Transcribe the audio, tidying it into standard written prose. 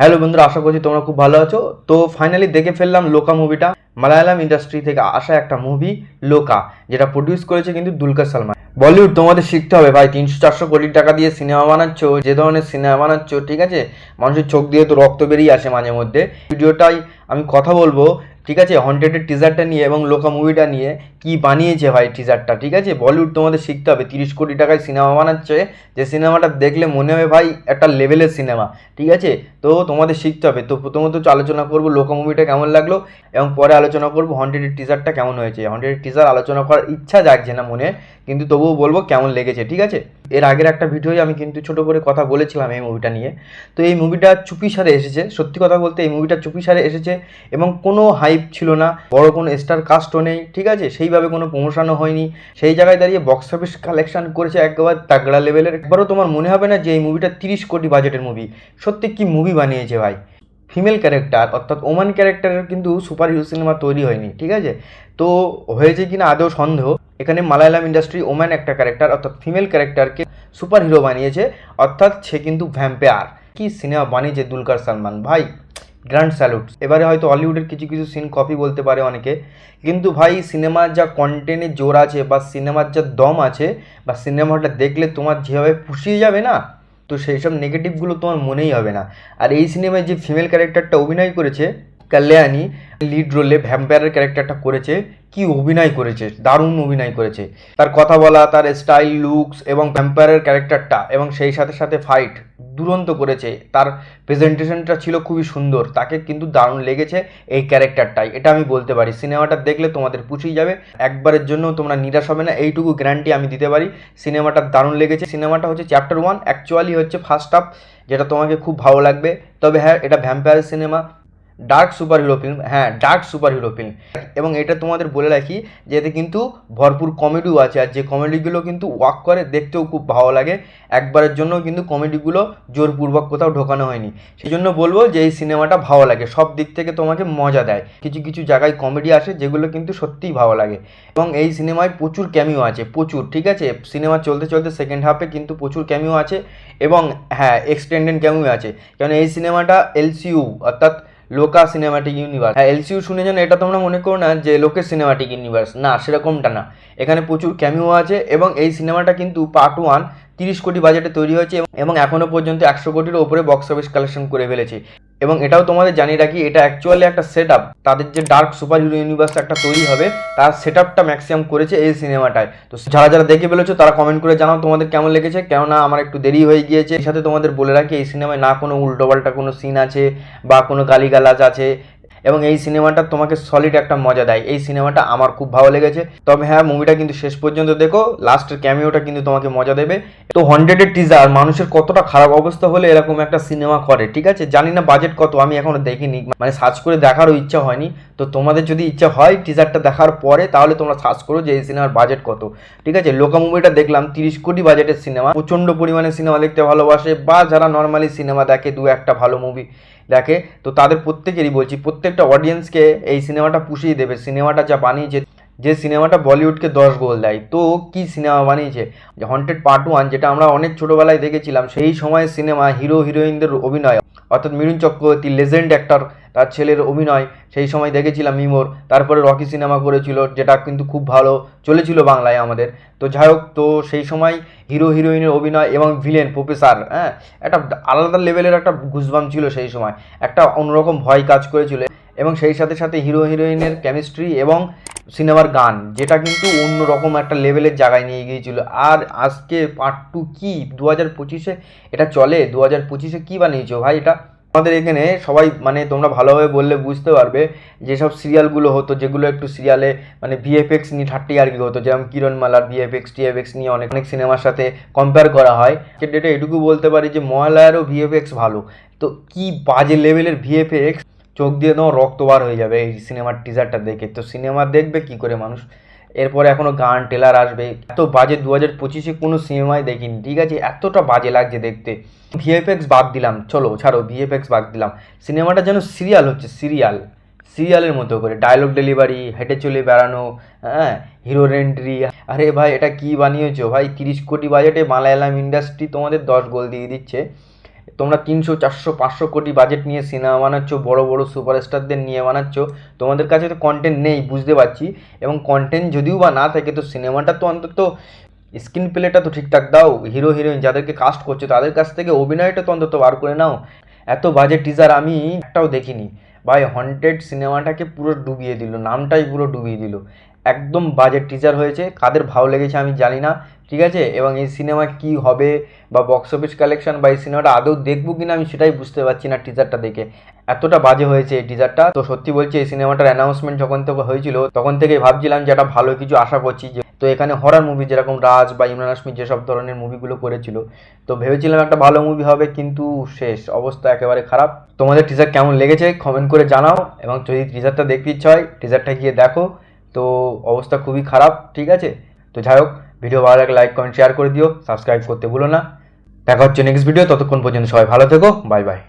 Hello বন্ধুরা, আশা করছি তোমরা খুব ভালো আছো। তো ফাইনালি দেখে ফেললাম লোকা মুভিটা। মালায়ালাম ইন্ডাস্ট্রি থেকে আসা একটা মুভি লোকা, যেটা প্রডিউস করেছে কিন্তু দুলকার সালমান। বলিউড তোমাদের শিখতে হবে ভাই, 300-400 কোটি টাকা দিয়ে সিনেমা বানাচ্ছ, যে ধরনের সিনেমা বানাচ্ছ, ঠিক আছে, মানুষের চোখ দিয়ে তো রক্ত বেরিয়ে আসে মাঝে মধ্যে। ভিডিওটাই আমি কথা বলবো, ঠিক আছে, হন্টেডের টিজারটা নিয়ে এবং লোকা মুভিটা নিয়ে কি বানিয়েছে ভাই টিজারটা, ঠিক আছে। বলিউড তোমাদের শিখতে হবে, 30 কোটি টাকায় সিনেমা বানাচ্ছে, যে সিনেমাটা দেখলে মনে হবে ভাই একটা লেভেলের সিনেমা, ঠিক আছে। তো তোমাদের শিখতে হবে। তো প্রথমত আলোচনা করবো লোকা মুভিটা কেমন লাগলো, এবং পরে আলোচনা করবো হন্টেডের টিজারটা কেমন হয়েছে। হন্টেডের টিজার আলোচনা করার ইচ্ছা জাগছে না মনে, কিন্তু তবুও বলবো কেমন লেগেছে, ঠিক আছে। এর আগের একটা ভিডিওয় আমি কিন্তু ছোট করে কথা বলেছিলাম এই মুভিটা নিয়ে। তো এই মুভিটা চুপি সারে এসেছে, সত্যি কথা বলতে এই মুভিটা চুপি সারে এসেছে, এবং কোনো হাইপ ছিল না, বড় কোনো স্টার কাস্টও নেই, ঠিক আছে, সেইভাবে কোনো প্রমোশনও হয়নি। সেই জায়গায় দাঁড়িয়ে বক্স অফিস কালেকশন করেছে একবার তাগড়া লেভেলের। একবারও তোমার মনে হবে না যে এই মুভিটা 30 কোটি বাজেটের মুভি। সত্যি কি মুভি বানিয়েছে ভাই। ফিমেল ক্যারেক্টার অর্থাৎ ওমান ক্যারেক্টারের কিন্তু সুপার হিরো সিনেমা তৈরি হয়নি, ঠিক আছে। তো হয়েছে কিনা আদৌ সন্দেহ। এখানে মালায়ালাম ইন্ডাস্ট্রি ওমান একটা ক্যারেক্টার অর্থাৎ ফিমেল ক্যারেক্টারকে সুপার হিরো বানিয়েছে, অর্থাৎ সে কিন্তু ভ্যাম্পায়ার। কি সিনেমা বানিয়েছে দুলকার সালমান ভাই, গ্র্যান্ড স্যালুট। এবারে হয়তো হলিউডের কিছু কিছু সিন কপি বলতে পারে অনেকে, কিন্তু ভাই সিনেমার যা কন্টেন্টের জোর আছে, বা সিনেমার যা দম আছে, বা সিনেমাটা দেখলে তোমার যেভাবে পুষিয়ে যাবে না, তো সেই সব নেগেটিভগুলো তোমার মনেই হবে না। আর এই সিনেমায় যে ফিমেল ক্যারেক্টারটা অভিনয় করেছে কল্যাণী, লিড রোলে ভ্যাম্পায়ারের ক্যারেক্টারটা করেছে, কি অভিনয় করেছে, দারুণ অভিনয় করেছে। তার কথা বলা, তার স্টাইল, লুকস এবং ভ্যাম্পায়ারের ক্যারেক্টারটা, এবং সেই সাথে সাথে ফাইট দুরন্ত করেছে। তার প্রেজেন্টেশনটা ছিল খুবই সুন্দর, তাকে কিন্তু দারুণ লেগেছে এই ক্যারেক্টারটাই, এটা আমি বলতে পারি। সিনেমাটা দেখলে তোমাদের পুষিয়ে যাবে, একবারের জন্য তোমরা নিরাশ হবে না, এইটুকু গ্যারান্টি আমি দিতে পারি। সিনেমাটা দারুণ লেগেছে। সিনেমাটা হচ্ছে চ্যাপ্টার 1, অ্যাকচুয়ালি হচ্ছে ফার্স্ট হাফ, যেটা তোমাকে খুব ভালো লাগবে। তবে হ্যাঁ, এটা vampire cinema, dark super hero film, হ্যাঁ ডার্ক সুপার হিরো ফিল্ম। এবং এটা তোমাদের বলে রাখি যে এতে কিন্তু ভরপুর কমেডিও আছে, আর যে কমেডিগুলো কিন্তু ওয়ার্ক করে, দেখতেও খুব ভালো লাগে। একবারের জন্য কিন্তু কমেডিগুলো জোরপূর্বক কোথাও ঢোকানো হয়নি। সেই জন্য বলবো যে এই সিনেমাটা ভালো লাগে, সব দিক থেকে তোমাকে মজা দেয়। কিছু কিছু জায়গায় কমেডি আসে যেগুলো কিন্তু সত্যিই ভালো লাগে। এবং এই সিনেমায় প্রচুর ক্যামিও আছে, প্রচুর, ঠিক আছে। সিনেমা চলতে চলতে সেকেন্ড হাফে কিন্তু প্রচুর ক্যামিও আছে, এবং হ্যাঁ এক্সটেন্ডেড ক্যামিও আছে। কারণ এই সিনেমাটা এলসিইউ অর্থাৎ লোকা সিনেমাটিক ইউনিভার্স, হ্যাঁ এলসিইউ শুনে যেন এটা তোমরা মনে করো না যে লোকের সিনেমাটিক ইউনিভার্স, না সেরকমটা না। এখানে প্রচুর ক্যামিও আছে, এবং এই সিনেমাটা কিন্তু পার্ট 1 30 কোটি বাজেটে তৈরি হয়েছে, এবং এখনও পর্যন্ত 100 কোটির ওপরে বক্স অফিস কালেকশন করে ফেলেছে। এবং এটাও তোমাদের জানিয়ে রাখি, এটা অ্যাকচুয়ালি একটা সেট আপ, তাদের যে ডার্ক সুপার হিরো ইউনিভার্স একটা তৈরি হবে, তার সেট আপটা ম্যাক্সিমাম করেছে এই সিনেমাটায়। তো যারা যারা দেখে ফেলেছো তারা কমেন্ট করে জানাও তোমাদের কেমন লেগেছে, কেননা আমার একটু দেরি হয়ে গিয়েছে। এর সাথে তোমাদের বলে রাখি, এই সিনেমায় না কোনো উল্টোপাল্টা কোনো সিন আছে, বা কোনো গালিগালাজ আছে, এবং এই সিনেমাটা তোমাকে সলিড একটা মজা দেয়। এই সিনেমাটা আমার খুব ভালো লেগেছে। তবে হ্যাঁ, মুভিটা কিন্তু শেষ পর্যন্ত দেখো, লাস্টের ক্যামিওটা কিন্তু তোমাকে মজা দেবে। তো হন্টেডের টিজার মানুষের কতটা খারাপ অবস্থা হলে এরকম একটা সিনেমা করে, ঠিক আছে। জানি না বাজেট কত, আমি এখনো দেখিনি, মানে সার্চ করে দেখারও ইচ্ছা হয়নি। তো তোমাদের যদি ইচ্ছা হয় টিজারটা দেখার পরে, তাহলে তোমরা সার্চ করো যে এই সিনেমার বাজেট কত, ঠিক আছে। লোকা মুভিটা দেখলাম 30 কোটি বাজেটের সিনেমা। প্রচণ্ড পরিমাণে সিনেমা দেখতে ভালোবাসে, বা যারা নর্মালি সিনেমা দেখে, দু একটা ভালো মুভি দেখে, তো তাদের প্রত্যেকেরই বলছি, প্রত্যেকটা অডিয়েন্সকে এই সিনেমাটা পুষিয়ে দেবে। সিনেমাটা যা বানিয়েছে, যে সিনেমাটা বলিউডকে 10 গোল দেয়, তো কি সিনেমা বানিয়েছে। হন্টেড পার্ট 1, যেটা আমরা অনেক ছোটোবেলায় দেখেছিলাম, সেই সময়ের সিনেমা, হিরো হিরোইনদের অভিনয়, অর্থাৎ মিঠুন চক্রবর্তী লেজেন্ড অ্যাক্টর, তার ছেলের অভিনয় সেই সময় দেখেছিলাম মিমোর। তারপরে রকি সিনেমা করেছিল, যেটা কিন্তু খুব ভালো চলেছিল বাংলায় আমাদের। তো যাই হোক, তো সেই সময় হিরো হিরোইনের অভিনয় এবং ভিলেন প্রফেসর, হ্যাঁ একটা আলাদা লেভেলের একটা গুজবাম ছিল সেই সময়, একটা অন্যরকম ভয় কাজ করেছিল। এবং সেই সাথে সাথে হিরো হিরোইনের কেমিস্ট্রি এবং সিনেমার গান, যেটা কিন্তু অন্যরকম একটা লেভেলের জায়গায় নিয়ে গিয়েছিল। আর আজকে পার্ট 2 কি 2025-এ এটা চলে, 2025-এ কী বানিয়েছো ভাই এটা। আমাদের এখানে সবাই, মানে তোমরা ভালোভাবে বললে বুঝতে পারবে, যেসব সিরিয়ালগুলো হতো, যেগুলো একটু সিরিয়ালে মানে ভিএফএক্স নিয়ে ঠাট্টি আর কি হতো, যেমন কিরণ মালার ভিএফএক্স টিএফএক্স নিয়ে অনেক অনেক সিনেমার সাথে কম্পেয়ার করা হয়। ডেটে এটুকু বলতে পারি যে মহালয়ারও ভিএফএক্স ভালো। তো কি বাজে লেভেলের ভিএফএক্স, চোখ দিয়ে তোমার রক্ত বার হয়ে যাবে এই সিনেমার টিজারটা দেখে। তো সিনেমা দেখবে কি করে মানুষ। এরপরে এখনও গান টেলার আসবে, এত বাজে 2025-এ কোনো সিনেমায় দেখিনি, ঠিক আছে, এতটা বাজে লাগছে দেখতে। ভিএফএক্স বাদ দিলাম, চলো ছাড়ো, ভিএফএক্স বাদ দিলাম, সিনেমাটা যেন সিরিয়াল হচ্ছে, সিরিয়াল, সিরিয়ালের মতো করে ডায়লগ ডেলিভারি, হেঁটে চলে বেড়ানো, হ্যাঁ হিরোর এন্ট্রি। আরে ভাই এটা কি বানিয়েছো ভাই, 30 কোটি বাজেটে মালায়ালাম ইন্ডাস্ট্রি তোমাদের 10 গোল দিয়ে দিচ্ছে। তোমরা 300 400 500 কোটি বাজেট নিয়ে সিনেমা বানাচ্ছ, বড় বড় সুপারস্টারদের নিয়ে বানাচ্ছ, তোমাদের কাছে তো কন্টেন্ট নেই বুঝতে পারছি, এবং কন্টেন্ট যদিও বা না থাকে তো সিনেমাটা তো অন্তত স্ক্রিন প্লেটা তো ঠিকঠাক দাও, হিরো হিরোইন যাদেরকে কাস্ট করছো তাদের কাছ থেকে অভিনয়টা তো অন্তত বার করে নাও। এত বাজে টিজার আমি একটাও দেখিনি ভাই। হন্টেড সিনেমাটাকে পুরো ডুবিয়ে দিল, নামটাই পুরো ডুবিয়ে দিল। একদম বাজে টিজার হয়েছে, কাদের ভালো লেগেছে আমি জানি না, ঠিক আছে। এবং এই সিনেমা কি হবে বা বক্স অফিস কালেকশন বা এই সিনেমাটা আদৌ দেখবো কিনা আমি সেটাই বুঝতে পারছি না টিজারটা দেখে। এতটা বাজে হয়েছে এই টিজারটা। তো সত্যি বলছি, এই সিনেমাটার অ্যানাউন্সমেন্ট যখন থেকে হয়েছিল তখন থেকেই ভাবছিলাম যে একটা ভালো কিছু আশা করছি, যে তো এখানে হরর মুভি যেরকম রাজ বা ইমরান হাশমি যেসব ধরনের মুভিগুলো করেছিল, তো ভেবেছিলাম একটা ভালো মুভি হবে, কিন্তু শেষ অবস্থা একেবারে খারাপ। তোমাদের টিজার কেমন লেগেছে কমেন্ট করে জানাও, এবং যদি টিজারটা দেখতে ইচ্ছা হয় টিজারটা গিয়ে দেখো। তো অবস্থা খুবই খারাপ, ঠিক আছে। তো যাই হোক, ভিডিও ভালো লাগলে লাইক কমেন্ট শেয়ার করে দিও, সাবস্ক্রাইব করতে ভুলো না। দেখা হচ্ছে নেক্সট ভিডিও, ততক্ষণ পর্যন্ত সবাই ভালো থেকো, বাই বাই।